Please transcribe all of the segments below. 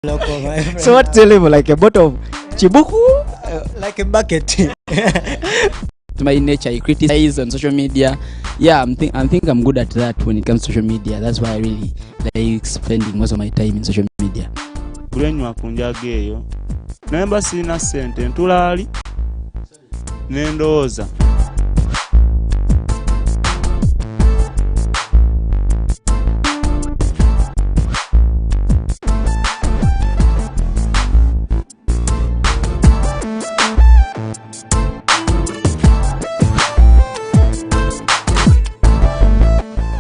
Local, my friend. So what's your level? Like a bottle of chibuku? Like a bucket. To my nature, I criticize on social media. Yeah, I think I'm good at that when it comes to social media. That's why I really like spending most of my time in social media. Kulenywa kunjaga eyo. Naye mba sirina ssente ntulaali n'endowooza.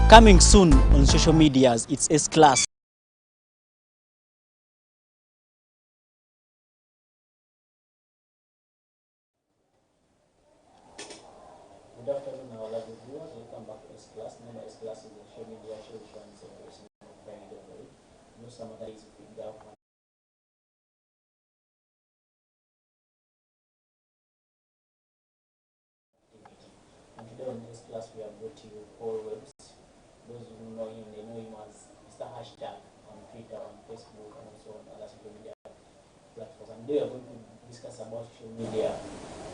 Coming soon on social medias, it's S-Class. Good afternoon, our lovely viewers. Welcome back to S-Class. Remember, S-Class is a social media show which runs every single Friday of the week. You know, some of that is picked up. And today on S-Class, we have brought you Paul Webbs. Those who know him, they know him as Mr. Hashtag on Twitter, on Facebook, and also on other social media platforms. And today we are going to discuss about social media.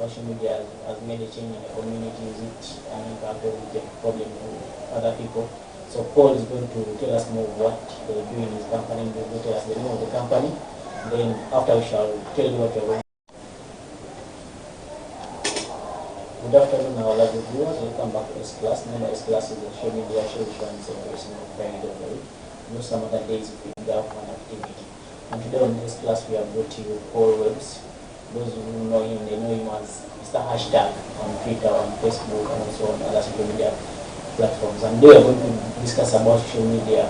Social media has made a change in the community. Is it an impact or is it a problem to other people? So Paul is going to tell us more of what they do in his company. He's going to tell us the name of the company. Then after we shall tell you what we are going to do. Good afternoon, our lovely viewers. Welcome back to S-Class. Remember, S-Class is a social media show which runs every single Friday of the week. You know, some other days we have one activity. And today on S-Class, we have brought you Paul Webbs. Those who know him, they know him as Mr. Hashtag on Twitter, on Facebook, and also on other social media platforms. And today we are going to discuss about social media.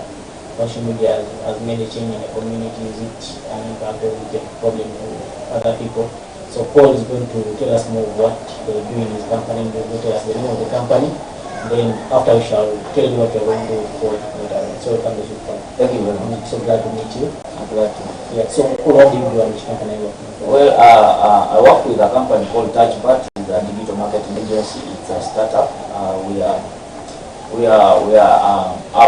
Social media has made a change in the community. Is it an impact or is it a problem to other people? So Paul is going to tell us more of what they do in his company. He's going to tell us the name of the company. Then after we shall tell you what we're going to do for later on. So welcome to Paul. Thank you very much. I'm so glad to meet you. I'm glad to. Yeah. So what do you do and which company are you working for? Well, I work with a company called TouchBat. It's a digital marketing agency. It's a startup. Our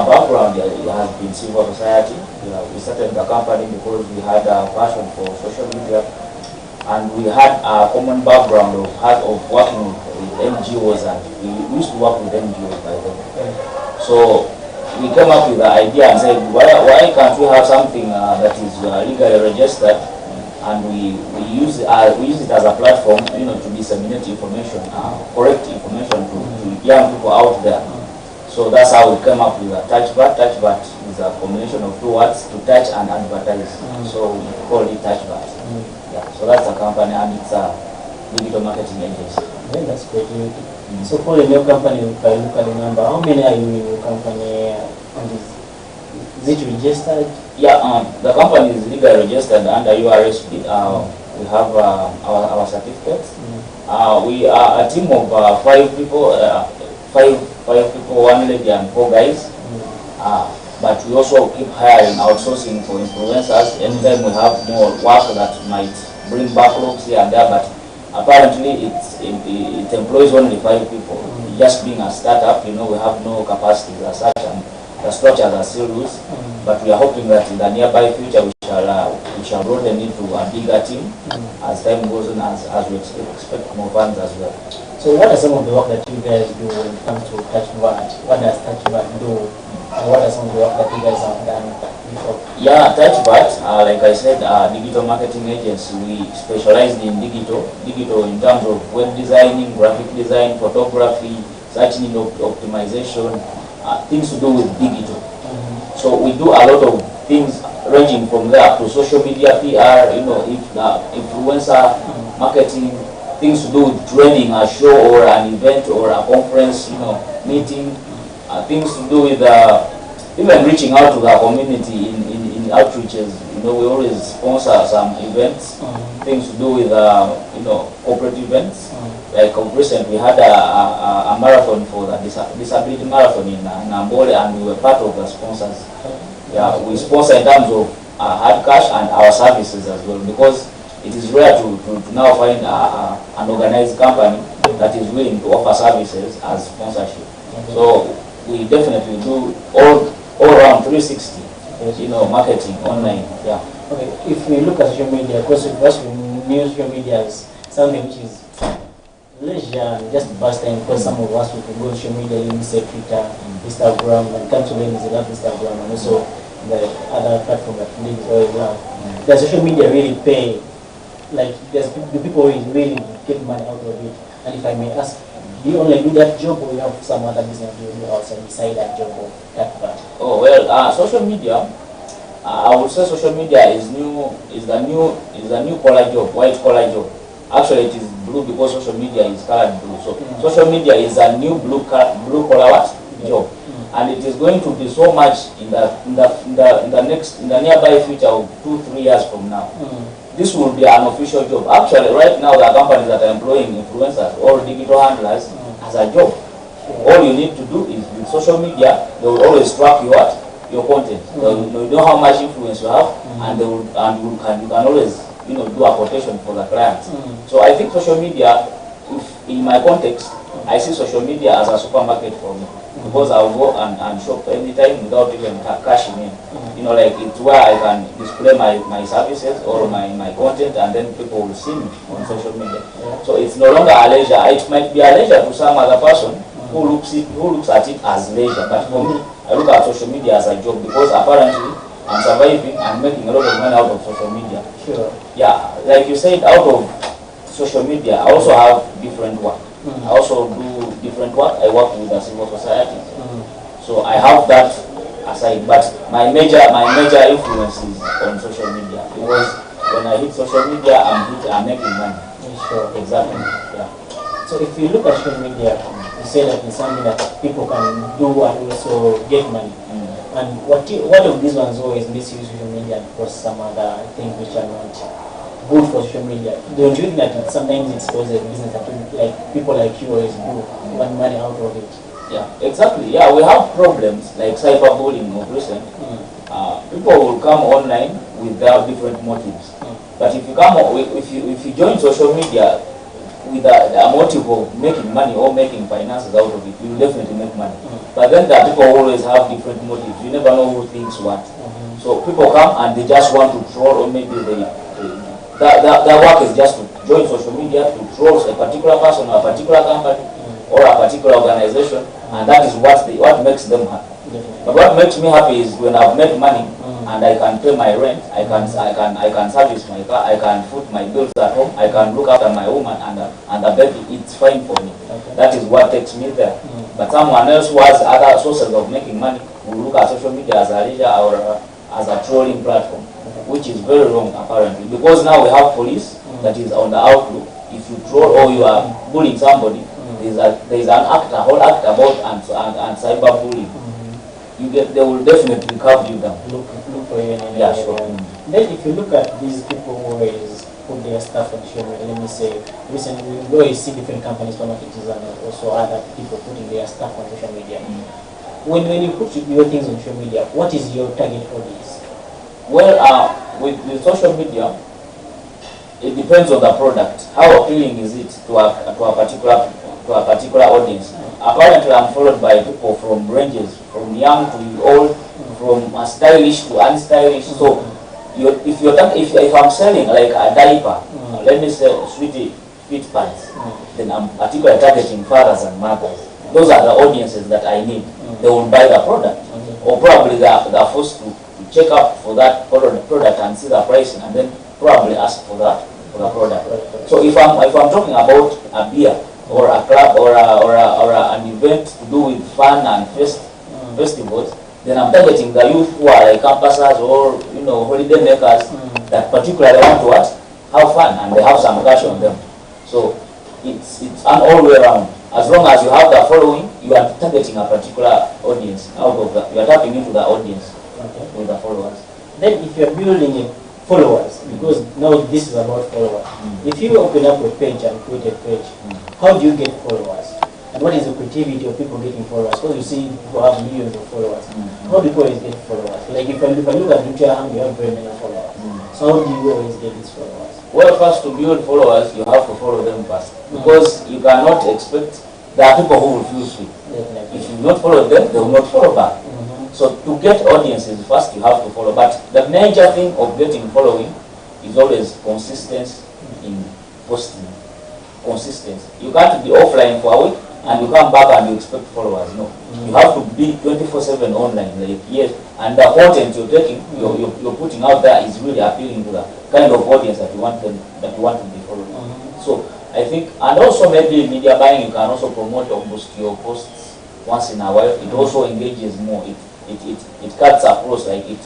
background has been civil society. We started the company because we had a passion for social media. And we had a common background of working with NGOs, and we used to work with NGOs by then. So we came up with the idea and said, why can't we have something that is legally registered, and we use it as a platform, to disseminate information, correct information to young people out there. So that's how we came up with a TouchBat. TouchBat is a combination of two words, to touch and advertise. So we call it TouchBat. Yeah, so that's the company, and it's a digital marketing agency. Yeah, that's great. So Paul, in your company, if I look at the number, how many are you in your company? And is it registered? Yeah, the company is legally registered under URSP. We have our certificates. We are a team of 5 people, five people, 1 lady and 4 guys. But we also keep hiring, outsourcing for influencers. Anytime we have more work that might bring backlogs here and there, but apparently it employs only 5 people. Just being a startup, we have no capacity as such, and the structures are still loose. But we are hoping that in the nearby future we shall broaden into a bigger team as time goes on, as we expect more funds as well. So what are some of the work that you guys do when it comes to TouchBat? What does TouchBat do? And what are some of the work that you guys have done before? Yeah, TouchBat, like I said, digital marketing agency. We specialized in digital in terms of web designing, graphic design, photography, search engine optimization, things to do with digital. So we do a lot of things ranging from there to social media PR, influencer marketing, things to do with training, a show or an event or a conference, meeting, things to do with even reaching out to the community in outreaches. We always sponsor some events, things to do with corporate events. Like recently we had a marathon for the disability marathon in Nambole, and we were part of the sponsors. Yeah, we sponsor in terms of hard cash and our services as well, because it is rare to now find an organized company that is willing to offer services as sponsorship. So we definitely do all around 360, marketing online. Yeah. Okay, if we look at social media, of course, because we knew social media is something which is leisure and just pastime, because some of us we can go to social media, let me say Twitter, Instagram, and come to ladies, they love Instagram, and also the other platform that ladies always love. Does social media really pay? Like, do people really get money out of it? And if I may ask, do you only do that job, or you have some other business you do outside beside that job or that part? Oh well, social media. I would say social media is the new collar job, white collar job. Actually, it is blue because social media is colored blue. So social media is a new blue collar job, and it is going to be so much in the nearby future of 2-3 years from now. This will be an official job. Actually, right now, the companies that are employing influencers or digital handlers as a job. All you need to do is with social media, they will always track your content. You know how much influence you have, and you can always do a quotation for the clients. So I think social media, in my context, I see social media as a supermarket for me, because I'll go and shop anytime without even cashing in. Like it's where I can display my services or my content, and then people will see me on social media. So it's no longer a leisure. It might be a leisure to some other person who looks at it as leisure, but for me, I look at social media as a job, because apparently I'm surviving and making a lot of money out of social media. Sure. Yeah, like you said, out of social media, I also have different work. I also do different work. I work with the civil society. So I have that aside, but my major influence is on social media, because when I hit social media, I'm making money. Sure. Exactly. Yeah. So if you look at social media, you say that it's something that people can do and also get money. And what of these ones always misuse social media because some other things which are not good for social media? Don't you think that sometimes it's because of business that like people like you always do want money out of it? Yeah, exactly. Yeah, we have problems like cyberbullying of recent. People will come online with their different motives. But if you join social media with a motive of making money or making finances out of it, you will definitely make money. But then there are people who always have different motives. You never know who thinks what. So people come and they just want to troll, or maybe their work is just to join social media to troll a particular person or a particular company or a particular organization, and that is what makes them happy. But what makes me happy is when I've made money and I can pay my rent, I can service my car, I can foot my bills at home, I can look after my woman and the baby. It's fine for me. That is what takes me there. But someone else who has other sources of making money will look at social media as a leisure or as a trolling platform, which is very wrong apparently, because now we have police that is on the outlook. If you troll or you are bullying somebody, there is a whole act about and cyberbullying. They will definitely carve you down. Look for you. Yeah, sure. Then if you look at these people who always put their stuff on social media, let me say, recently we always see different companies, supermarkets, and also other people putting their stuff on social media. When you put your things on social media, what is your target audience? Well, with social media, it depends on the product. How appealing is it to a particular audience? Apparently, I'm followed by people from ranges, from young to old, from stylish to unstylish. So, if I'm selling like a diaper, let me say sweetie fit pads, then I'm particularly targeting fathers and mothers. Those are the audiences that I need. They will buy the product, or probably they are forced to check up for that product and see the pricing, and then probably ask for the product. So if I'm talking about a beer or a club or an event to do with fun and festivals, then I'm targeting the youth who are like campusers or holiday makers that particularly want to have fun and they have some cash on them. So it's an all way around. As long as you have the following, you are targeting a particular audience. Out of that, you are tapping into the audience with the followers. Then if you are building followers, because now this is about followers. If you open up a page and create a page, how do you get followers? And what is the creativity of people getting followers? Because you see people have millions of followers. How do people always get followers? Like if I look at Lucha, you have very many followers. So how do you always get these followers? Well, first to build followers, you have to follow them first. Because you cannot expect, there are people who will feel free. If you not follow them, they will not follow back. So to get audiences, first you have to follow. But the major thing of getting following is always consistency in posting. Consistency. You can't be offline for a week and you come back and you expect followers. No. You have to be 24/7 online. Like, yes, and the content you're taking, you're putting out there is really appealing to the kind of audience that you want to be following. So I think, and also maybe media buying, you can also promote or boost your posts once in a while. It also engages more. It cuts across, like it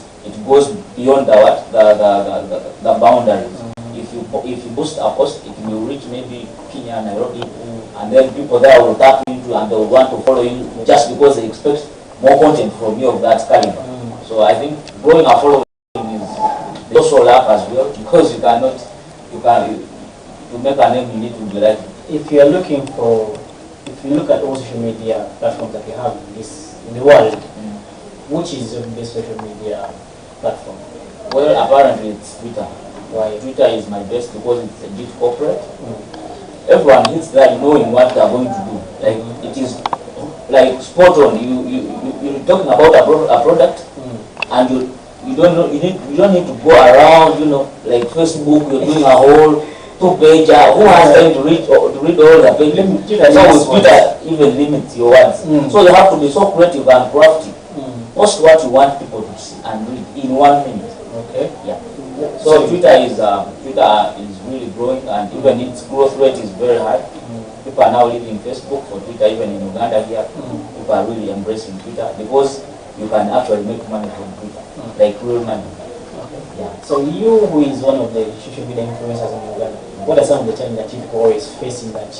goes beyond the boundaries. If you boost a post, it will reach maybe Kenya, Nairobi, and then people there will tap into and they will want to follow you just because they expect more content from you of that caliber. So I think growing a following is also lack as well, because to make a name you need to be like. If you look at all social media platforms that we have in the world, which is your best social media platform? Well, apparently it's Twitter. Why? Twitter is my best because it's a bit corporate. Everyone hits there knowing what they're going to do. Like, it is like spot on. You're talking about a product, and you don't know, you don't need to go around, like Facebook. You're doing a whole 2-pager. Who has time to read all the pages? So with Twitter, even limits your words. So you have to be so creative and crafty. Post what you want people to see and read in 1 minute. Okay. Yeah. So Twitter is really growing, and even its growth rate is very high. People are now leaving Facebook for Twitter. Even in Uganda here, people are really embracing Twitter because you can actually make money from Twitter, like real money. Okay. Yeah. So you, who is one of the social media influencers in Uganda, what are some of the challenges that you always face in that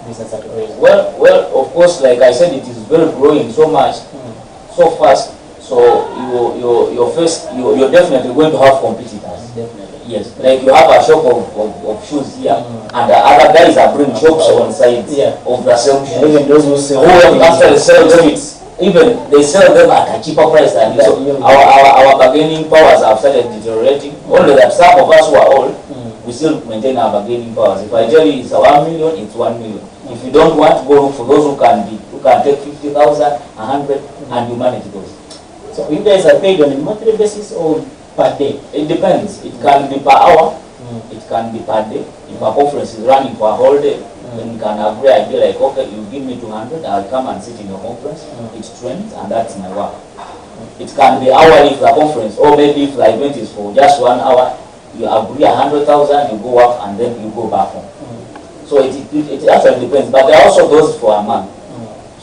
business at always? Well, of course, like I said, it is very growing so much, so fast. So you're definitely going to have competitors. Definitely. Yes. Like you have a shop of shoes here, and the other guys are bringing shops on sides of the same shoes. Even those who sell actually sell them, even they sell them at a cheaper price than you. So our bargaining powers have started deteriorating. Only that some of us who are old, we still maintain our bargaining powers. If I tell you it's 1 million, it's 1 million. If you don't want, go look for those who can take 50,000, 100, and you manage those. So you guys are paid on a monthly basis or per day? It depends. It can be per hour. It can be per day. If a conference is running for a whole day, then you can agree idea like, okay, you give me 200, I'll come and sit in your conference. It trends, and that's my work. It can be hourly for a conference, or maybe if the event is for just 1 hour, you agree 100,000, you go up, and then you go back home. So it actually depends. But there are also those for a month.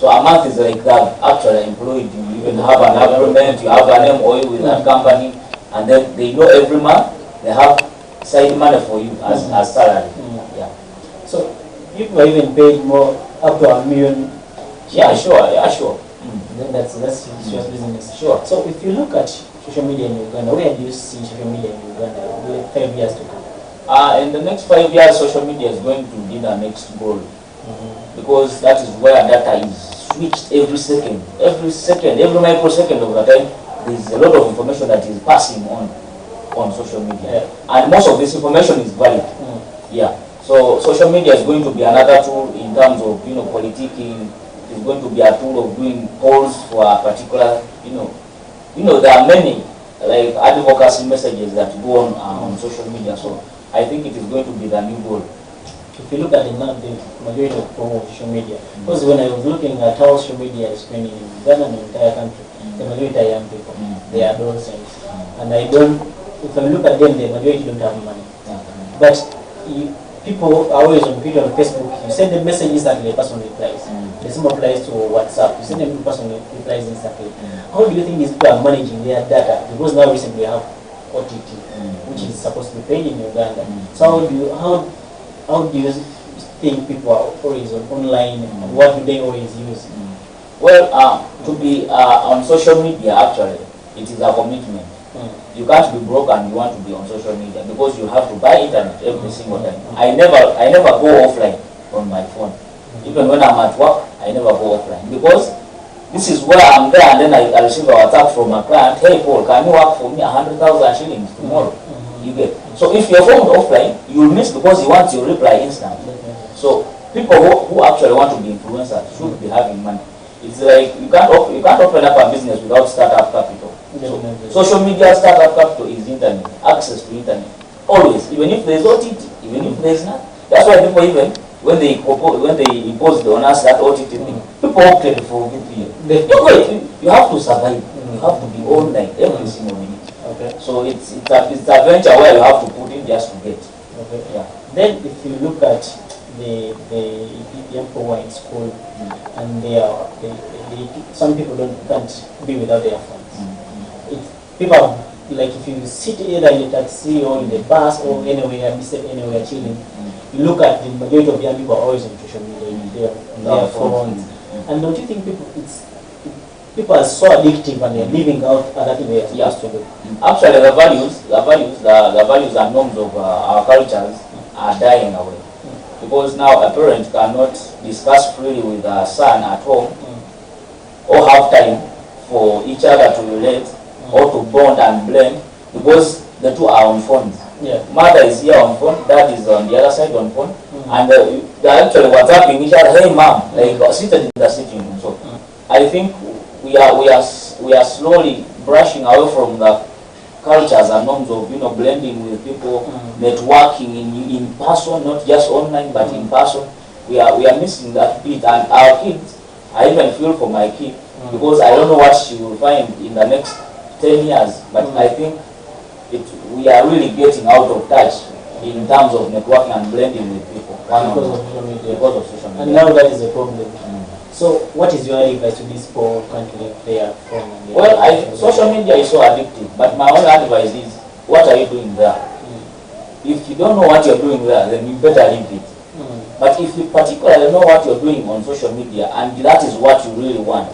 So a month is like that actually employed. You even have an agreement, you have an MOU with that company, and then they know every month they have side money for you as salary. Yeah. So people are even paid more, up to $1 million. Yeah, sure. Then that's just business. Sure. So if you look at social media in Uganda, where do you see social media in Uganda in 5 years to come? In the next 5 years, social media is going to be the next goal, because that is where data is switched every second, every microsecond of the time. There is a lot of information that is passing on social media, and most of this information is valid. Yeah. So social media is going to be another tool in terms of politicking. It's going to be a tool of doing polls for a particular there are many like advocacy messages that go on social media. So I think it is going to be the new goal. If you look at the majority of people on social media, because when I was looking at how social media is trending in Uganda and the entire country, the majority are young people, they are adolescents, and if I look at them, the majority don't have money. But people are always on Twitter and Facebook. You send them messages that the person replies. The same applies to WhatsApp. You send them the person replies instantly. How do you think these people are managing their data? Because now recently we have OTT, which is supposed to be paid in Uganda. So how do you think people are always online, and what do they always use? Well, to be on social media, actually, it is a commitment. You can't be broke and you want to be on social media, because you have to buy internet every single time. I never go offline on my phone. Even when I'm at work, I never go offline, because this is where I'm there, and then I receive a WhatsApp from a client. Hey Paul, can you work for me 100,000 shillings tomorrow? You get. So if your phone is offline, you will miss, because he wants your reply instantly. So people who actually want to be influencers should be having money. If It's like you can't open up a business without startup capital. Definitely. So, social media startup capital is internet, access to internet. Always, even if there's OTT, even if there's not. That's why people even when they imposed on us that OTT thing, people opted for VPN. You have to survive. You have to be online every single minute. Okay. So it's a venture where you have to put in just to get. Okay. Yeah. Then if you look at the young people who are in school and some people can't be without their phones. If people like if you sit either in the taxi or in the bus or anywhere chilling, you look at the majority of young people are always on social media, they're on their phones. And don't you think people are so addictive and they're living out other things they're supposed to do? Actually, the values and norms of our cultures are dying away. Because now a parent cannot discuss freely with a son at home or have time for each other to relate or to bond and blend because the two are on phones. Yeah. Mother is here on phone, dad is on the other side on phone, and they're actually WhatsApping each other. Hey mom, like seated in the sitting room. So I think we are slowly brushing away from the cultures and norms of blending with people, networking in person, not just online but in person. We are missing that bit, and our kids, I even feel for my kid because I don't know what she will find in the next 10 years, but I think we are really getting out of touch in terms of networking and blending with people Because of social media. because of social media. And now that is a problem. So what is your advice to this poor country if they are from? Well, social media is so addictive, but my only advice is, what are you doing there? If you don't know what you're doing there, then you better leave it. But if you particularly know what you're doing on social media and that is what you really want,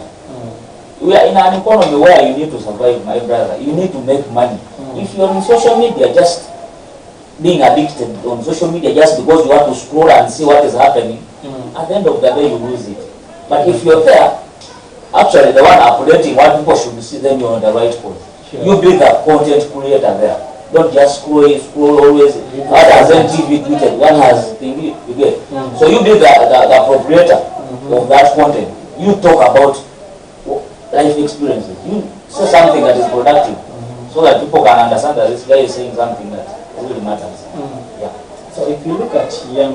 we are in an economy where you need to survive, my brother. You need to make money. If you're on social media just being addicted on social media just because you want to scroll and see what is happening, at the end of the day you lose it. But if you're there, actually the one updating what people should see, then you're on the right course. Sure. You be the content creator there. Don't just scroll always. One has MTV tweeted, one has TV, you get. So you be the proprietor of that content. You talk about life experiences. You say something that is productive so that people can understand that this guy is saying something that really matters. Yeah. So if you look at young,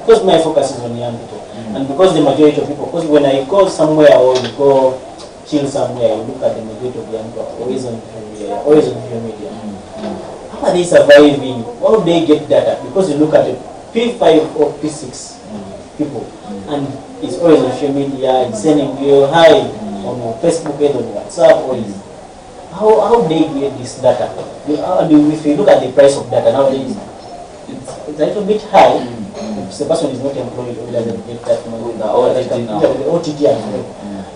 because my focus is on young people, and because the majority of people, because when I go somewhere or you go chill somewhere, you look at the majority of young people always on social media. How are they surviving? How do they get data? Because you look at the P5 or P6 people, and it's always on social media, it's sending you hi on Facebook and on WhatsApp, or how they get this data? If you look at the price of data nowadays, it's a little bit high. If the person is not employed or doesn't get that money with the OTT and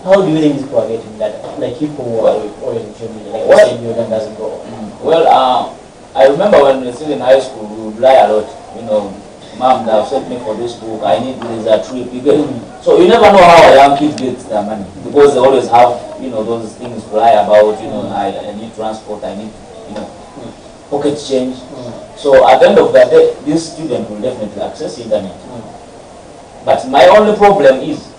how do you think people are getting that? Like people who are always on social media, like what that doesn't go on. Well, I remember when we were still in high school, we would lie a lot. Mom, they have sent me for this book, I need a trip. You get So you never know how a young kid gets their money because they always have, those things fly about, I need transport, I need, pocket change. So at the end of the day, this student will definitely access internet. But my only problem is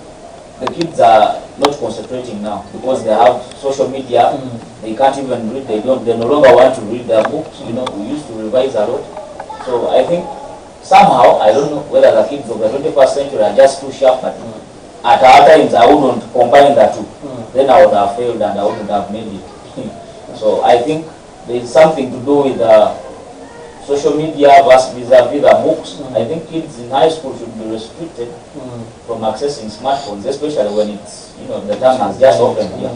the kids are not concentrating now because they have social media. They can't even read. They no longer want to read their books. We used to revise a lot. So I think somehow, I don't know whether the kids of the 21st century are just too sharp, but at our times I wouldn't combine the two. Then I would have failed and I wouldn't have made it. So I think there is something to do with social media vis-a-vis the books. I think kids in high school should be restricted from accessing smartphones, especially when it's, the term has just opened here.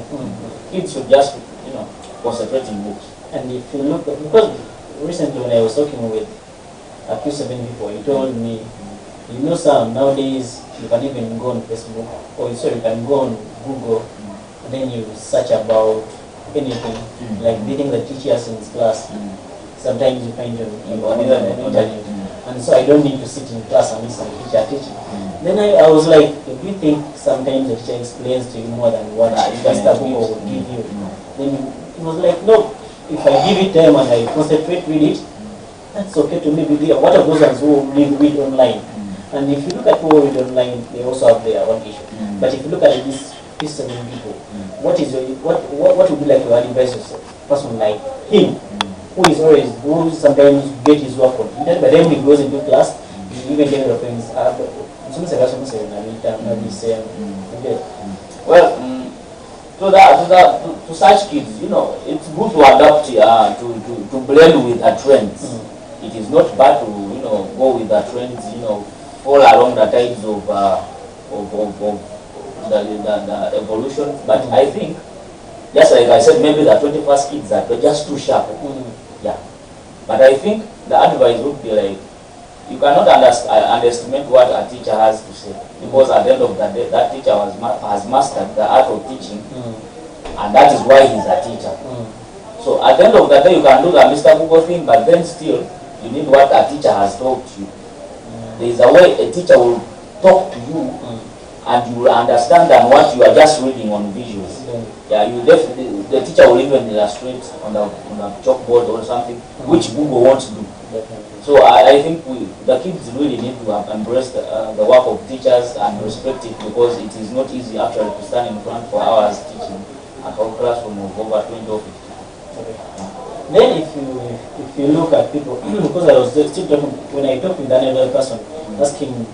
Kids should just, concentrate in books. And if you look, because recently when I was talking with a few 7 people, he told me, Sam, nowadays you can even go on Facebook, or you can go on Google, and then you search about anything, like reading the teachers in his class. Sometimes you find on the internet. And so I don't need to sit in class and listen to the teacher teaching. Then I was like, if you think sometimes the teacher explains to you more than what just a Google will give you, then it was like, no, if I give it time and I concentrate with it, that's okay to me. What are those ones who read online? And if you look at who read online, they also have their own issue. But if you look at this P7 people, what would you like to advise yourself? Person like him, who sometimes get his work on internet, but then he goes into class, he even developing Well, to such kids, it's good to adapt to blend with the trends. It is not bad to go with the trends, fall along the tides of the evolution. But I think, just like I said, maybe the 21st kids are just too sharp. Yeah. But I think the advice would be like, you cannot underestimate what a teacher has to say, because at the end of the day, that teacher has mastered the art of teaching, and that is why he's a teacher. So at the end of the day, you can do the Mr. Google thing, but then still, you need what a teacher has taught you. There is a way a teacher will talk to you, and you will understand than what you are just reading on visuals. Yeah, you definitely, the teacher will even illustrate on a chalkboard or something, which Google won't do. So I think the kids really need to embrace the work of teachers and respect it, because it is not easy actually to stand in front for hours teaching a classroom of over 20 or 50. Then if you look at people, because I was still talking, when I talked with another person, asking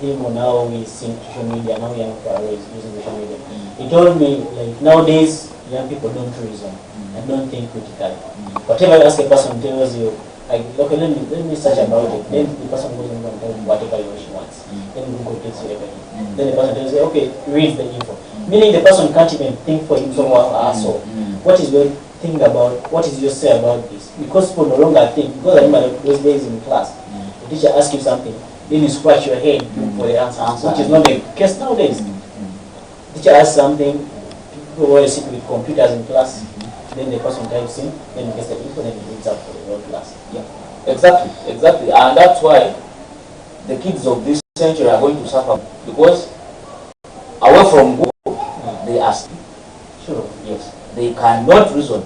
him on how he's seeing social media, now young people is using social media, he told me, like, nowadays young people don't reason and don't think critically. Whatever you ask a person tells you, like, okay, let me search about it. Then the person goes and tells you whatever she wants. Then Google takes you everything. Then the person tells you, okay, read the info. Meaning the person can't even think for himself or herself. What is your thing about, what is your say about this? Because people no longer think. Because I remember those days in class, the teacher asks you something, then you scratch your head for the answer, which is not the case nowadays. The teacher asks something, people always sit with computers in class, then the person types in, then he gets the info, then he brings up for the whole class. Yeah, exactly. And that's why the kids of this century are going to suffer, because away from Google, they are still. Sure. Yes, they cannot reason.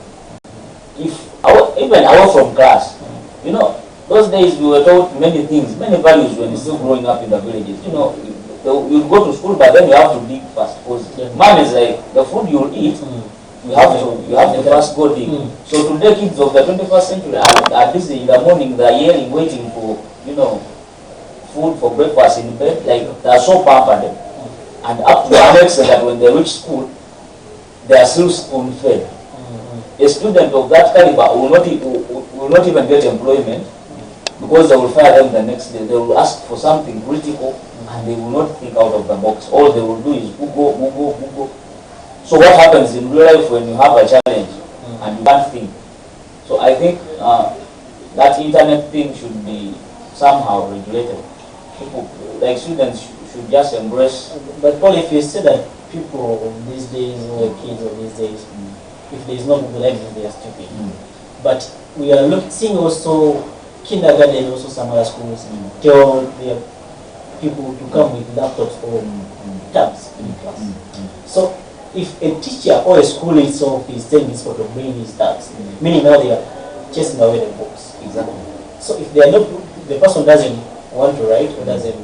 Even away from class, those days we were taught many things, many values when still growing up in the villages. You go to school, but then you have to dig first. Because man is like, the food you'll eat, you have to first go dig. So today, kids of the 21st century are busy in the morning, they're yelling, waiting for, food for breakfast in bed. Like, they're so pampered. And up to the extent that when they reach school, they are still spoon-fed. A student of that caliber will not even get employment, because they will fire them the next day. They will ask for something critical, and they will not think out of the box. All they will do is Google. So what happens in real life when you have a challenge and you can't think? So I think that internet thing should be somehow regulated. People, like students, should just embrace. But Paul, if you say that people of these days, or kids of these days, if there is no Google, they are stupid. But we are seeing also kindergarten, also some other schools tell their people to come with laptops or tabs in class. So if a teacher or a school itself is telling this to bring these tabs, meaning now they are chasing away the books. Exactly. So if they are not, the person doesn't want to write, or doesn't,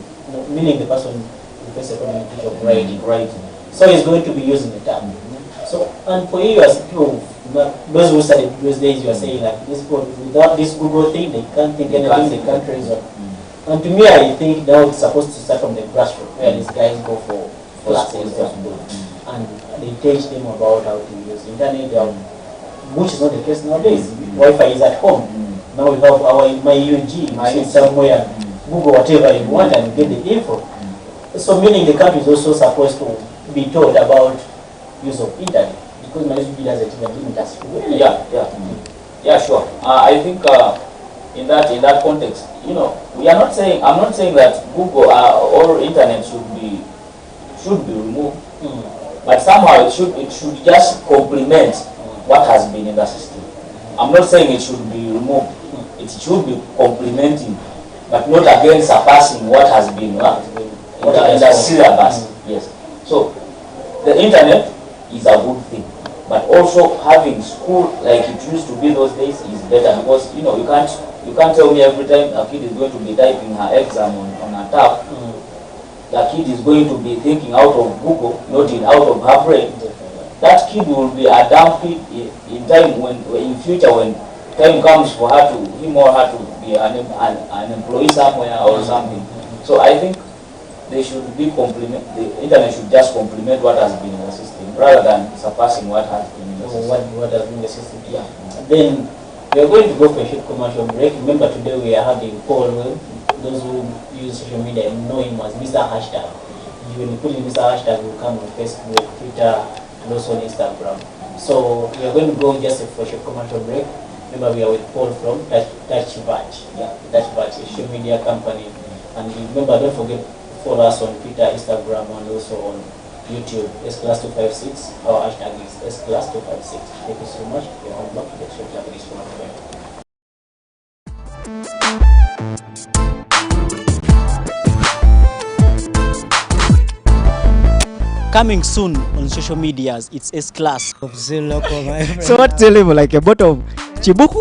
meaning the person requests a community of writing. So he's going to be using the tab. So, and for you as people, those who studied those days, you are saying like this people, without this Google thing, they can't think anything, they can't reason. And to me, I think now it's supposed to start from the grassroots, where these guys go for classes and they teach them about how to use internet, which is not the case nowadays. Wi-Fi is at home. Now we have our my UG, somewhere, Google whatever you want and get the info. So meaning the country is also supposed to be taught about use of internet, because my UG doesn't even limit us. Yeah, sure. I think in that context, we are not saying, I'm not saying that Google or internet should be removed, but somehow it should just complement what has been in the system. I'm not saying it should be removed. It should be complementing, but not again surpassing what has been in the syllabus. Yes. So the internet is a good thing, but also having school like it used to be those days is better, because you can't tell me every time a kid is going to be typing her exam on a tab, the kid is going to be thinking out of Google, not out of her brain, that kid will be a dumb kid in time in future when time comes for her to him or her to be an employee somewhere or something. So I think they should be the internet should just complement what has been in the system rather than surpassing what has been in the system. What has been in the system, yeah. Then we are going to go for a short commercial break. Remember, today we are having Paul Webb. Those who use social media know him as Mr. Hashtag. You will put in Mr. Hashtag, will come on Facebook, Twitter, and also on Instagram. So we are going to go just for a short commercial break. Remember, we are with Paul from TouchBat. Yeah, TouchBat, a social media company. And remember, don't forget to follow us on Twitter, Instagram, and also on YouTube, SClass256. Our hashtag is SClass256. Thank you so much. We are on back to the show after this one. Coming soon on social medias, it's S-Class. Of Ziloko, my friend. So what's the level? Like a bottle of chibuku?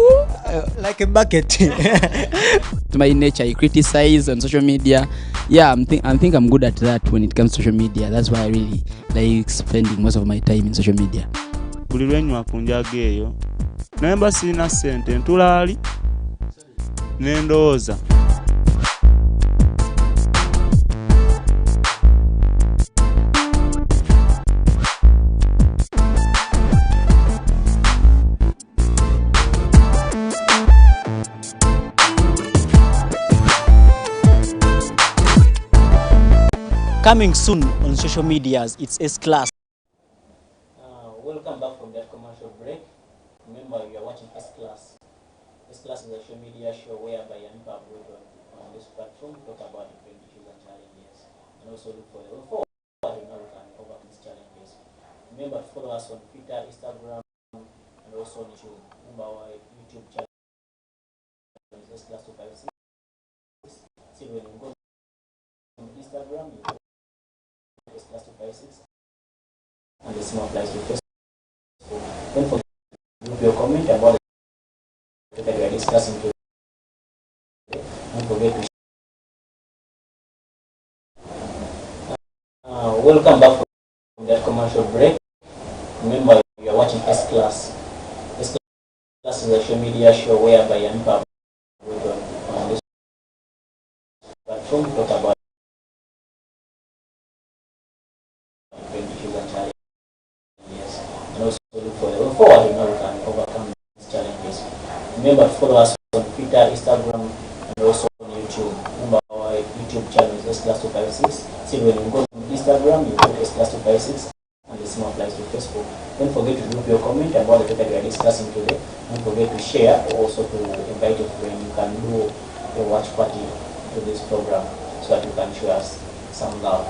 Like a bucket. To my nature, I criticize on social media. Yeah, I think I'm good at that when it comes to social media. That's why I really like spending most of my time in social media. Buli lwenywa ku njaga eyo naye mba sirina ssente ntulaali n'endowooza. Coming soon on social medias, it's S-Class. Welcome back from that commercial break. Remember, you are watching S-Class. S-Class is a social media show whereby young people on this platform talk about different issues and challenges, and also look for the way forward in order to overcome these challenges. Remember to follow us on Twitter, Instagram, and also on YouTube. Remember our YouTube channel is S-Class256. See, when you go on Instagram, you go to S-Class256, and the same applies to Facebook. Don't forget to leave your comment about the topic we are discussing today. Don't forget to share. Welcome back from that commercial break. Remember, you are watching S-Class. S-Class is a social media show whereby young people on this platform talk about different issues and challenges, and also look for the way forward in order to overcome these challenges. Remember to follow us on Twitter, Instagram, and also on YouTube. Remember our YouTube channel is S-Class256. See, when you go to Instagram, you go to S-Class256, and the same applies to Facebook. Don't forget to leave your comment about the topic we are discussing today. Don't forget to share, or also to invite a friend. You can do a watch party to this program so that you can show us some love.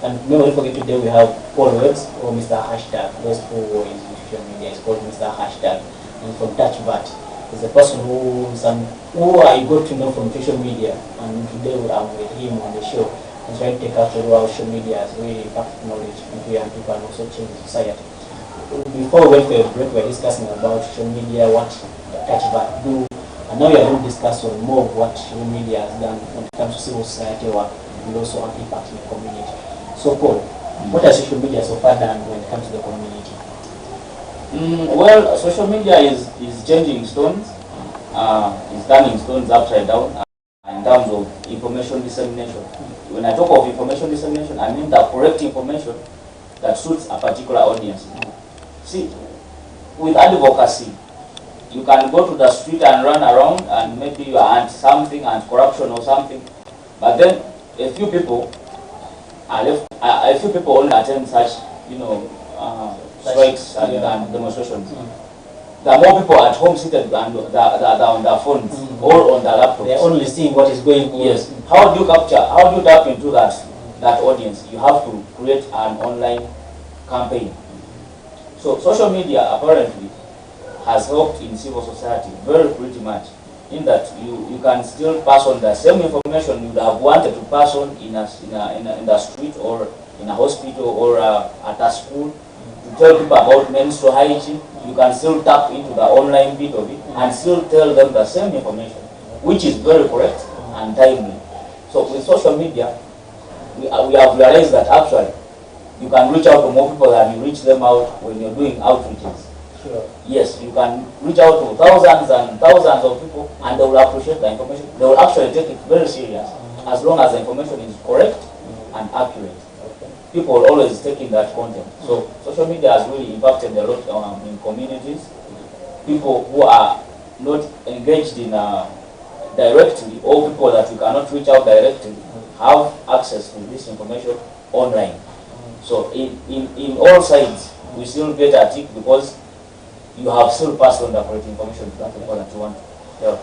And remember, don't forget, today we have Paul Webb or Mr. Hashtag. Those who are in social media is called Mr. Hashtag. And from TouchBat is a person who I got to know from social media. And today I'm with him on the show and trying to take us through how social media has really impacted knowledge into young people and also change society. Before we went for a break, we were discussing about social media, what TouchBat do. And now we are going to discuss on more of what social media has done when it comes to civil society work and also an impact in the community. So Paul, what has social media so far done when it comes to the community? Well, social media is changing stones, is turning stones upside down in terms of information dissemination. When I talk of information dissemination, I mean the correct information that suits a particular audience. See, with advocacy, you can go to the street and run around and maybe you are anti-something, anti-corruption or something, but then a few people only attend such, strikes and demonstrations. There are more people at home seated than they're on their phones or on their laptops. They're only seeing what is going on. Yes. How do you tap into that audience? You have to create an online campaign. So social media apparently has helped in civil society very pretty much, in that you can still pass on the same information you would have wanted to pass on in the street or in a hospital or at a school, to tell people about menstrual hygiene. You can still tap into the online bit of it and still tell them the same information, which is very correct and timely. So with social media, we have realized that actually you can reach out to more people than you reach them out when you're doing outreaches. Sure. Yes, you can reach out to thousands and thousands of people, and they will appreciate the information. They will actually take it very serious, as long as the information is correct and accurate. Okay. People always taking that content. So social media has really impacted a lot in communities. People who are not engaged in directly, or people that you cannot reach out directly, have access to this information online. So in all sides, we still get a tick because you have still passed on the correct information to the people that you want to tell.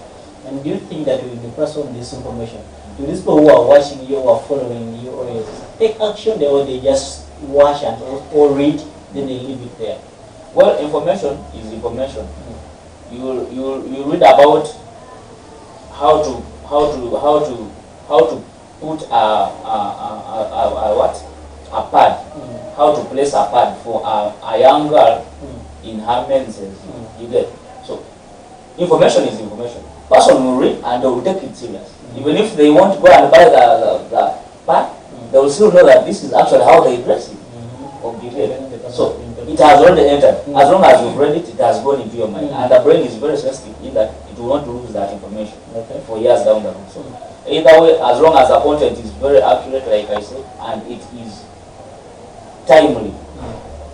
And do you think that when you pass on this information, do these people who are watching you or following you always take action there, or they just watch and or read, then they leave it there? Well, information is information. You read about how to put a pad, how to place a pad for a young girl in her menses. You get. So information is information. Person will read and they will take it serious. Even if they want to go and buy the pad, they will still know that this is actually how they dress it. So it has already entered. As long as you've read it, it has gone into your mind. And the brain is very sensitive in that it will not lose that information for years down the road. So either way, as long as the content is very accurate, like I said, and it is timely,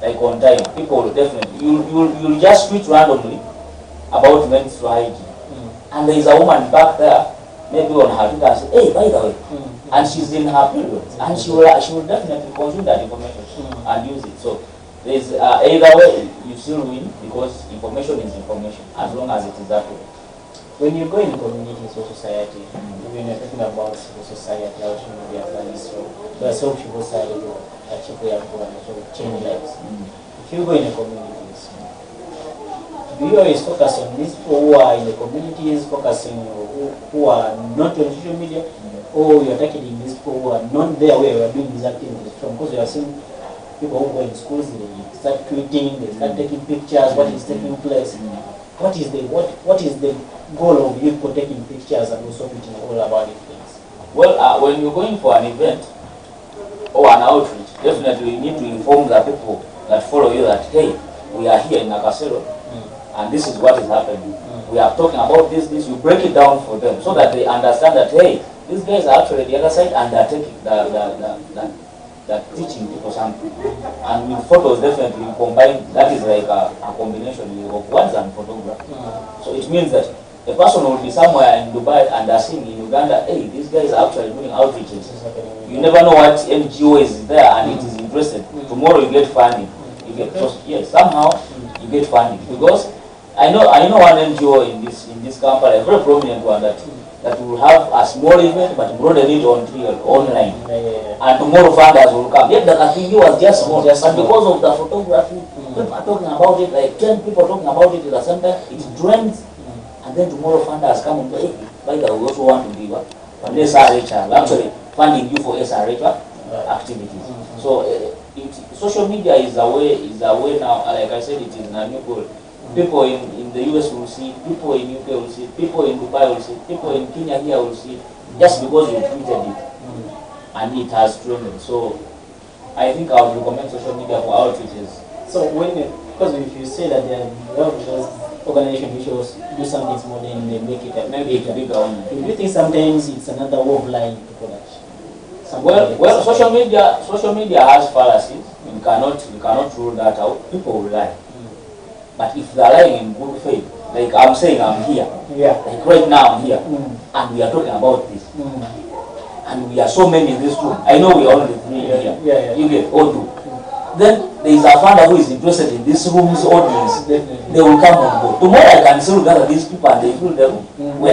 like on time, people will definitely, you'll just tweet randomly about menstrual hygiene. And there is a woman back there, maybe on her Twitter, and say, hey, by the way, and she's in her period, and she will definitely consume that information and use it. So there's either way you still win, because information is information as long as it is accurate. When you go in communities or society, when you're talking about civil society, how should we apply so the civil society to achieve their goal and sort of change lives. If you go in the communities, do you always focus on these people who are in the communities, focusing who are not on social media, or you're targeting these people who are not there where you are doing these activities from? Because you are seeing people who go in schools, they start tweeting, they start taking pictures, what is taking place. What is the goal of you for taking pictures and also tweeting all about these things? Well, when you're going for an event or an outreach, definitely you need to inform the people that follow you that, hey, we are here in Nakasero, and this is what is happening. We are talking about this. You break it down for them so that they understand that, hey, these guys are actually the other side, and they're taking that teaching people something. And with photos, definitely you combine, that is like a combination of words and photography. So it means that a person will be somewhere in Dubai and they're seeing in Uganda, hey, these guys are actually doing outreaches. You never know what NGO is there and it is interested. Tomorrow you get funding. You get, yes, somehow you get funding. Because I know one NGO in this company, a very prominent one, that will have a small event but broaden it online. And tomorrow funders will come. Yet the Kakingi was just small. But because of the photography, people are talking about it, like 10 people talking about it at the same time, it trends. And then tomorrow funders come and say, hey, by the way, we also want to give up an SRH, actually funding you for SRH activities. So social media is a way now, like I said, it is a new goal. People in the US will see, people in UK will see, people in Dubai will see, people in Kenya here will see, just because you tweeted it. And it has trended. So I think I would recommend social media for outreaches. So because if you say that there are a lot of those organizations which do something small, then they make it a bigger one. Do you think sometimes it's another way of lying to people? Well, social media has fallacies. You cannot rule that out. People will lie. But if they are lying in good faith, like I'm saying, I'm here. Like right now I'm here, and we are talking about this. And we are so many in this room. I know we are only three here. You get or two. Then there is a funder who is interested in this room's audience. They will come on board. Tomorrow I can still gather these people and they fill the room. When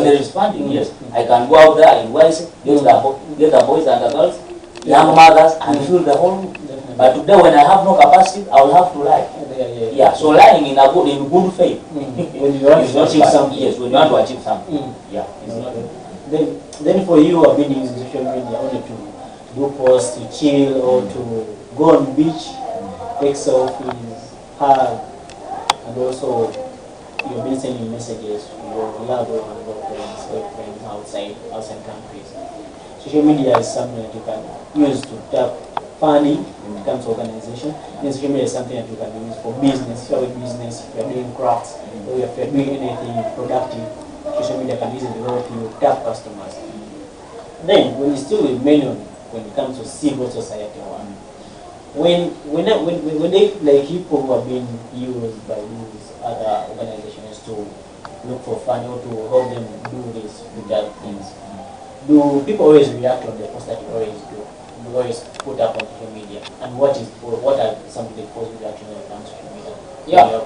there is funding, yes, I can go out there in YC, get the boys and the girls, young mothers, and fill the whole room. But today when I have no capacity, I will have to lie. Yeah, so lying in good faith. When you want to achieve something. Yes, when you want to achieve something. Yeah, it's not. Then for you, I've been using social media only to do posts, to chill, or to go on beach, take selfies, hug, and also you've been sending messages to your loved ones or friends outside countries. social media is something that you can use to tap funding when it comes to organization. Then social media is something that you can use for business. If you're in business, if you're doing crafts, or if you're doing anything productive, social media can use it to help you tap customers. Then, when you still remain on when it comes to civil society work, when they, like people who are being used by these other organizations to look for funding or to help them do these bigger things, do people always react on the posts that you always do? You always put up on social media, and what are some of the positive reactions when it comes to social media? Yeah.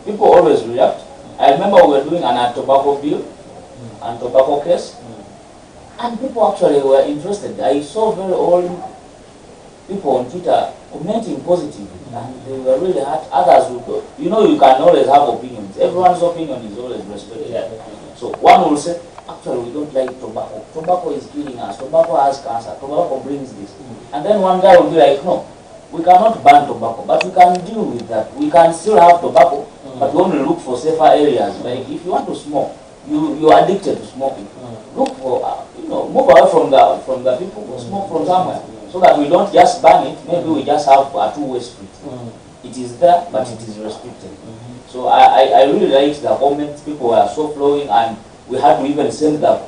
People always react. I remember we were doing an tobacco bill and tobacco case, and people actually were interested. I saw very old people on Twitter commenting positively, and they were really hurt. Others would go. You know, you can always have opinions. Everyone's opinion is always respected. Yeah. So one will say, actually, we don't like tobacco. Tobacco is killing us. Tobacco has cancer. Tobacco brings this. And then one guy will be like, no, we cannot ban tobacco, but we can deal with that. We can still have tobacco, but we only look for safer areas. Like if you want to smoke, you are addicted to smoking. Look for, move away from the people who smoke from somewhere, so that we don't just ban it. Maybe we just have a two-way street. It is there, but it is restricted. So I really liked the comments. People were so flowing, and we had to even send the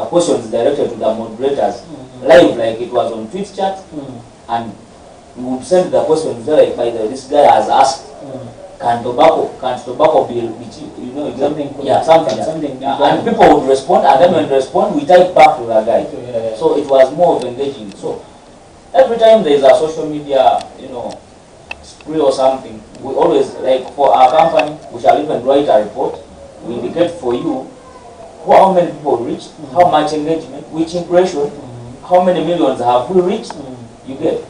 questions directed to the moderators live, like it was on Twitch chat, and we would send the questions like, by the this guy has asked, can tobacco be Something. And people would respond, and then when they respond, we type back to the guy. Yeah. So it was more of engaging. So every time there is a social media, spree or something, we always, like for our company, we shall even write a report. We indicate for you how many people reached, how much engagement, which impression, how many millions have we reached. You get,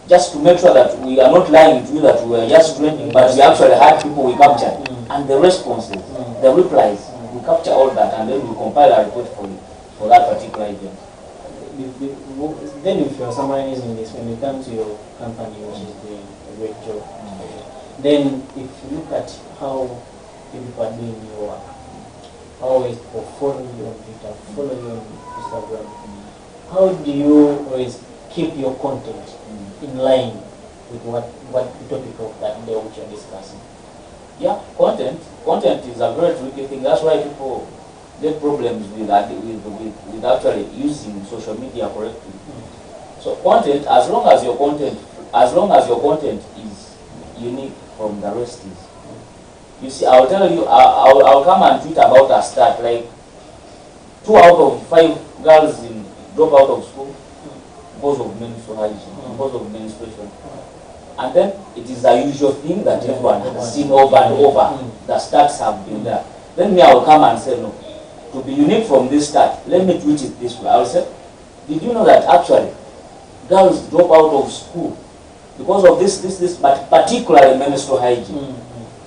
just to make sure that we are not lying to you that we are just trending, but we actually had people we captured, and the responses, the replies, we capture all that, and then we compile a report for you for that particular event. Then if you're summarizing this, when it comes to your company, which is doing a great job, then if you look at how people are doing your work, how is people follow you on Twitter, follow you on Instagram, how do you always keep your content in line with what the topic of that day which you're discussing? Yeah, content is a very tricky thing. That's why people get problems with actually using social media correctly. So content, as long as your content is unique from the rest is. You see, I'll tell you, I'll come and tweet about a stat, like 2 out of 5 girls drop out of school because of menstrual hygiene, because of menstruation. And then it is the usual thing that everyone has seen over and over. The stats have been there. Then me, I will come and say, no, to be unique from this stat, let me tweet it this way. I will say, did you know that actually girls drop out of school because of this, but particularly menstrual hygiene?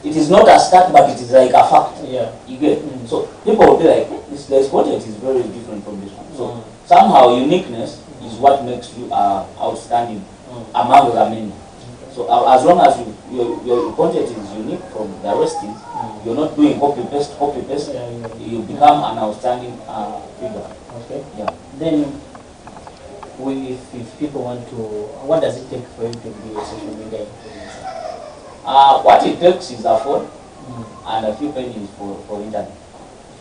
It is not a stat, but it is like a fact. Yeah. You get? So people will be like, this content is very different from this one. So somehow uniqueness is what makes you outstanding among the many. So as long as your content is unique from the rest, you're not doing copy paste, you become an outstanding figure. Okay. Yeah. Then, if people want to, what does it take for you to be a social media influencer? What it takes is a phone and a few pennies for internet.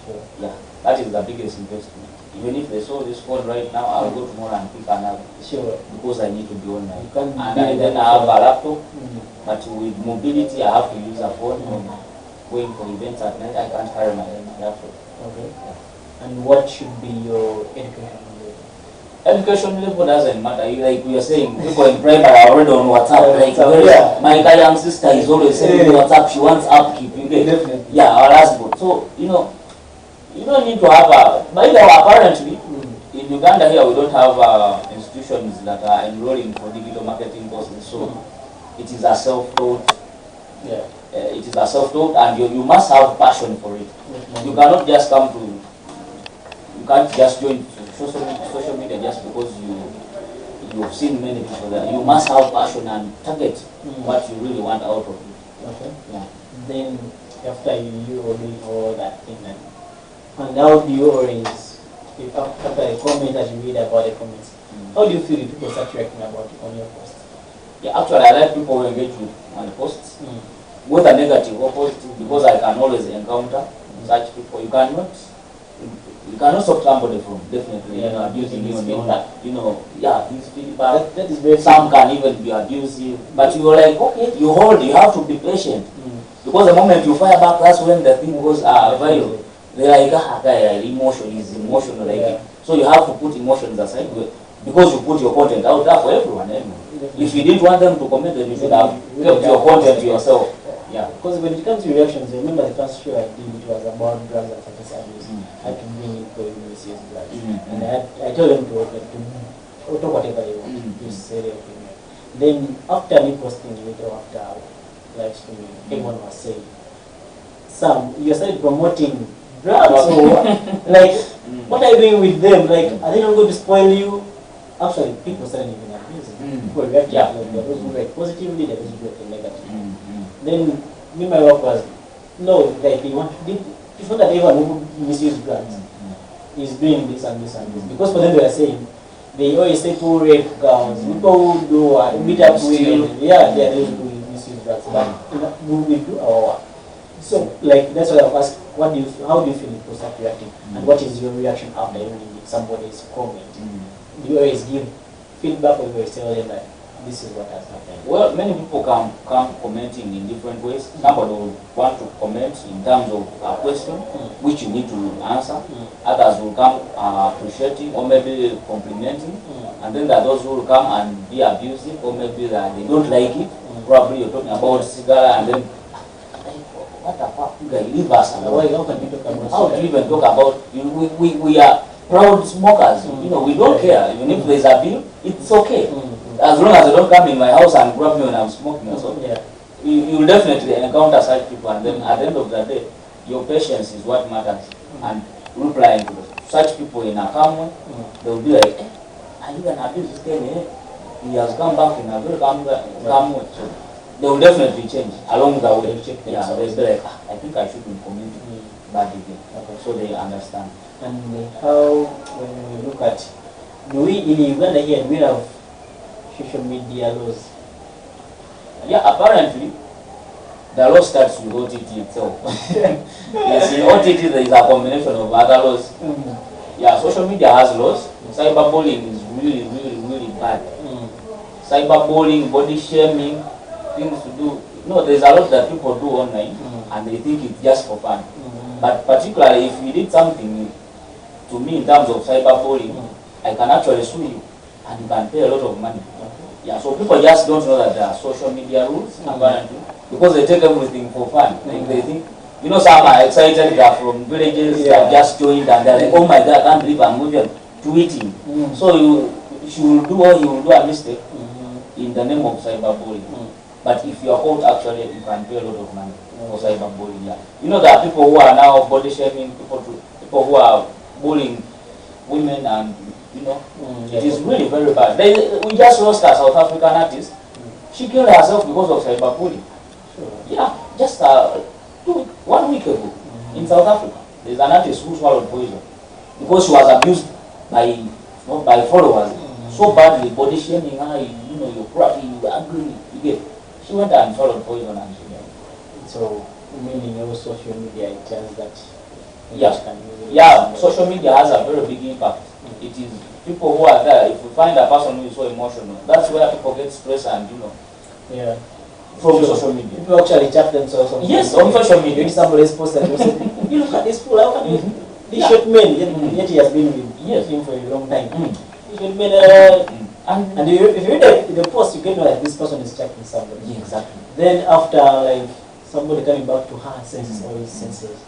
Sure. Yeah, that is the biggest investment. Even if they saw this phone right now, I'll go tomorrow and pick another. Sure. Because I need to be online. You can't And then I have a laptop, but with mobility, I have to use a phone. Going for events at night, I can't carry my laptop. Okay. And what should be your education level? Education level doesn't matter. Like we are saying, people in primary are already on WhatsApp. Like my young sister is always sending WhatsApp. She wants upkeep. You get? Definitely. Yeah, our husband. So you don't need to have a. By the way, apparently, in Uganda here we don't have institutions that are enrolling for digital marketing courses. So it is a self-taught. Yeah. It is a self-taught, and you must have passion for it. You cannot just you can't just join social media just because you've seen many people there. You must have passion and target what you really want out of it. Okay. Yeah. Then after you are doing all that thing, and how do you always if after a comment that you read about the comments, how do you feel if people start reacting about it on your post? Yeah, actually, I like people who engage with my posts, whether negative or positive, because I can always encounter such people. You cannot stop somebody from definitely abusing you on that. His feedback. That is very Some can even be abusive, but you're like, okay, you have to be patient, because the moment you fire back, that's when the thing goes viral. They're like, emotion is emotional, like so you have to put emotions aside, because you put your content out there for everyone. If you didn't want them to comment, then you should have kept your content to yourself. Yeah. Because when it comes to reactions, I remember the first show I did, it was about drugs and substance abuse. I had to bring in people who misuse drugs. And I told them to talk whatever they want, to say their opinion. Then after me posting it or after live streaming, everyone was saying, Sam, you started promoting drugs, or like, what are you doing with them? Like, are they not going to spoil you? Actually, people started even abusing. People reacted. There are those who react positively, there are those who react negatively. Then me, my work was, no, like it's not that everyone who misuse drugs is doing this and this and this. Because for them they are saying, they always say people rape girls, people who do beat up women, they are those who misuse drugs. But we do our work. So like that's why I asked, how do you feel people start reacting, and what is your reaction after reading somebody's comment? Do you always give feedback, or you always tell them that this is what has happened? Well, many people come commenting in different ways. Somebody will want to comment in terms of a question which you need to answer. Others will come appreciating or maybe complimenting. And then there are those who will come and be abusive, or maybe that they don't like it. Probably you're talking about cigar, and then what the fuck, you guys leave us alone. How can you talk about How do you even talk about we are proud smokers? We don't care. Even if there's a bill, it's okay. As long as they don't come in my house and grab me when I'm smoking or something, you will definitely encounter such people, and then at the end of the day, your patience is what matters. And replying to such people in a calm way, they will be like, are you gonna abuse this guy? He has come back in a very calm way. So they will definitely change along the way. They'll be like, I think I shouldn't comment bad again. So they understand. And how, when we look at, do we in Uganda here, do we have social media laws? Yeah, apparently the law starts with OTT itself. Yes, in OTT there is a combination of other laws. Yeah, social media has laws. Cyberbullying is really, really, really bad. Cyberbullying, body shaming, things to do. There's a lot that people do online, and they think it's just for fun. But particularly if you did something to me in terms of cyberbullying, I can actually sue you, and you can pay a lot of money. Yeah, so people just don't know that there are social media rules, apparently, because they take everything for fun. Like they think, some are excited, they are from villages, they have just joined, and they're like, oh my God, I can't believe I'm even tweeting. So you will do a mistake in the name of cyberbullying. But if you are caught, actually, you can pay a lot of money for cyberbullying. Yeah. There are people who are now body shaming, people who are bullying women, and it is really very bad. We just lost a South African artist. She killed herself because of cyberbullying. Yeah, just 1 week ago in South Africa, there's an artist who swallowed poison because she was abused by followers so badly, body shaming her. You're crappy, you're ugly. You get. She went and swallowed poison and she died. So, meaning your social media, it tells that. Yeah, social media has a very big impact. It is people who are there. If you find a person who is so emotional, that's where people get stressed and from social media. People actually chat themselves on social media. If somebody's posted and say, you look at this fool, how can you? This short man, yet he has been with him for a long time. This short man, and if you read the post, you can know that this person is chatting somebody. Exactly. Then after somebody coming back to her senses or his senses,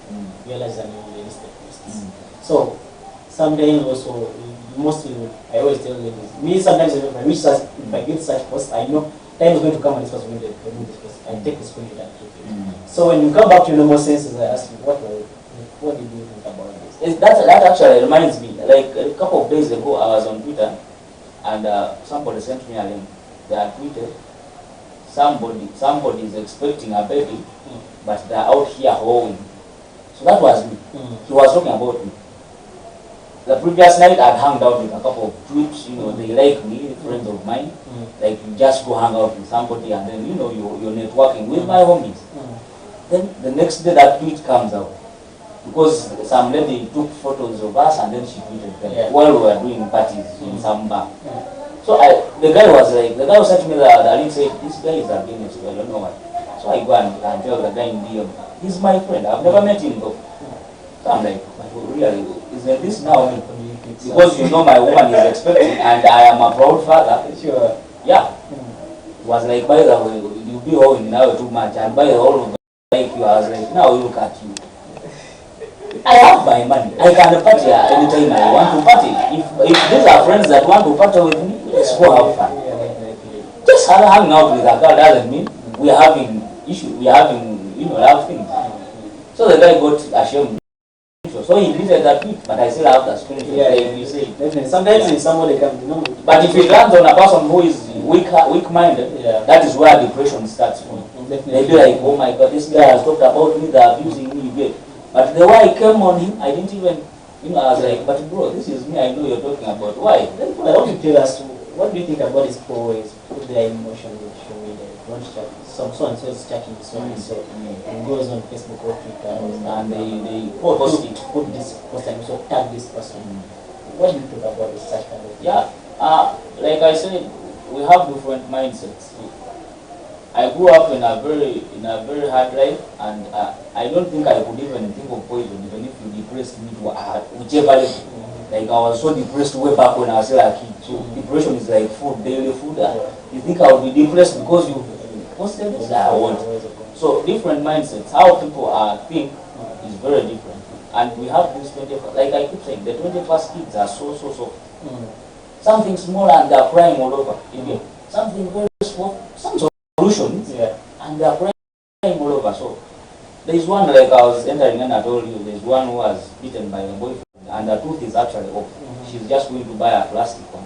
realize that you released the posts. So sometimes also, mostly I always tell them this. Me sometimes if I get such posts, I know time is going to come and this person will remove this post. I take the screenshot and keep it. So when you come back to your normal senses, I ask you, what did you think about this? That actually reminds me. Like a couple of days ago, I was on Twitter, and somebody sent me a link. They had tweeted, somebody is expecting a baby, but they're out here hoeing. So that was me. He was talking about me. the previous night I'd hung out with a couple of troops, you know, they like me, friends of mine. Like you just go hang out with somebody and then, you know, you're networking with my homies. Then the next day that tweet comes out. Because some lady took photos of us and then she tweeted them while we were doing parties in some bar. So the guy was said to me that I didn't say, this guy is against you, I don't know why. So I go and tell the guy in DM, he's my friend, I've never met him though. So I'm like, really, isn't this now? Because you know my woman is expecting and I am a proud father. Sure. Yeah. It was like, by the way, you be owing now too much and by the whole of the like you, I was like, now look at you. I have my money. I can party anytime I want to party. If these are friends that want to party with me, let's go have fun. Just hanging out with a girl doesn't mean we are having issues. We are having, you know, love things. So the guy got ashamed. So he deleted that tweet, but I still have the screenshot. Yeah, you say. Definitely. Sometimes if somebody comes, you know. But if it lands on a person who is weak-minded, that is where depression starts from. They be like, oh my God, this guy has talked about me, they're abusing me. But the way I came on him, I didn't even, you know, I was like, but bro, this is me, I know you're talking about. Why? I want to tell us, what do you think about these boys put their emotions in social media? Don't chat. So and so is chatting so and so. It goes on Facebook or Twitter and they post this post and so tag this person. What do you talk about this such kind of thing? Yeah, like I said, we have different mindsets. I grew up in a very hard life, and I don't think I could even think of poison, even if you depressed me to whichever level. Like I was so depressed way back when I was still a kid. So depression is like food, daily food. You think I would be depressed because you posted this? I won't. So different mindsets, how people think is very different. And we have this 21st, like I keep saying, the 21st kids are so soft. Something small and they're crying all over. Something very small, some solutions, and they're crying all over. So there's one, like I was entering and I told you, there's one who was beaten by a boyfriend and the tooth is actually off. She's just going to buy a plastic one.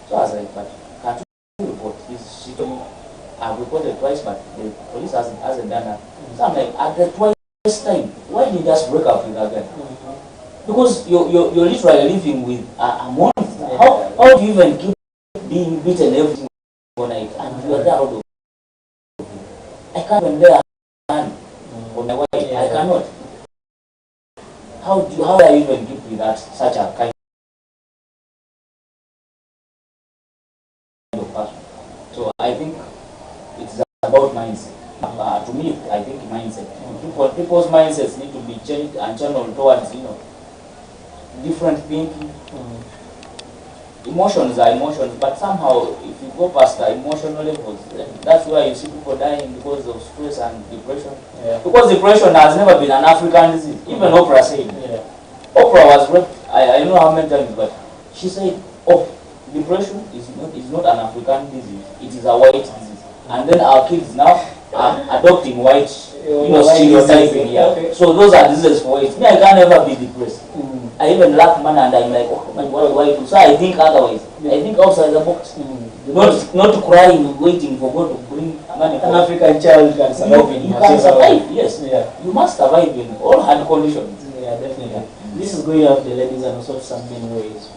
So I was like, but can't you report this? She told me, I've reported twice, but the police hasn't done that. So I'm like, at the twice time, why did you just break up with that guy? Because you're literally living with a monster. How do you even keep being beaten every single night and you are there out of it? I can't even lay a hand on my wife. I cannot. How do you even keep with that such a kind of person? So I think it's about mindset. To me, I think mindset. People's mindsets need to be changed and channeled towards, you know, different thinking. Emotions are emotions, but somehow if you go past the emotional levels, that's why you see people dying because of stress and depression. Because depression has never been an African disease. Even Oprah said. Oprah was raped, I don't know how many times, but she said, oh, depression is not an African disease, it is a white disease. And then our kids now are adopting white, stereotyping here. Okay. So those are diseases for it. Me, I can't ever be depressed. I even lack money and I'm like, oh my God, what do I do? So I think otherwise. I think outside the box. Not crying, waiting for God to bring money. An African child can survive. You can survive, yes. You must survive in all hard conditions. Yeah, definitely. This is going out the ladies and also some main ways.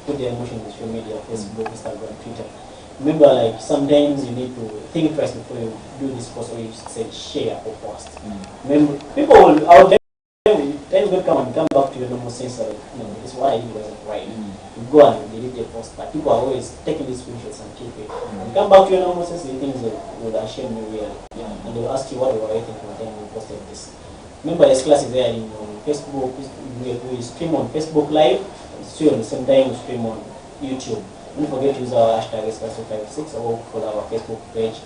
Put their emotions in social media, Facebook, Instagram, Twitter. Remember, like sometimes you need to think twice before you do this post or you say share or post. Remember, people will out there. Then you come back to your normal sense of, this is what I did wasn't right. You go and delete your post, but people are always taking these screenshots and keep it. You come back to your normal sense, you think they will shame you really. And they will ask you what they were writing for them you posted this. Remember, this class is there in Facebook. We stream on Facebook Live, still at the same time we stream on YouTube. Don't forget to use our hashtag #SClass256 or follow our Facebook page.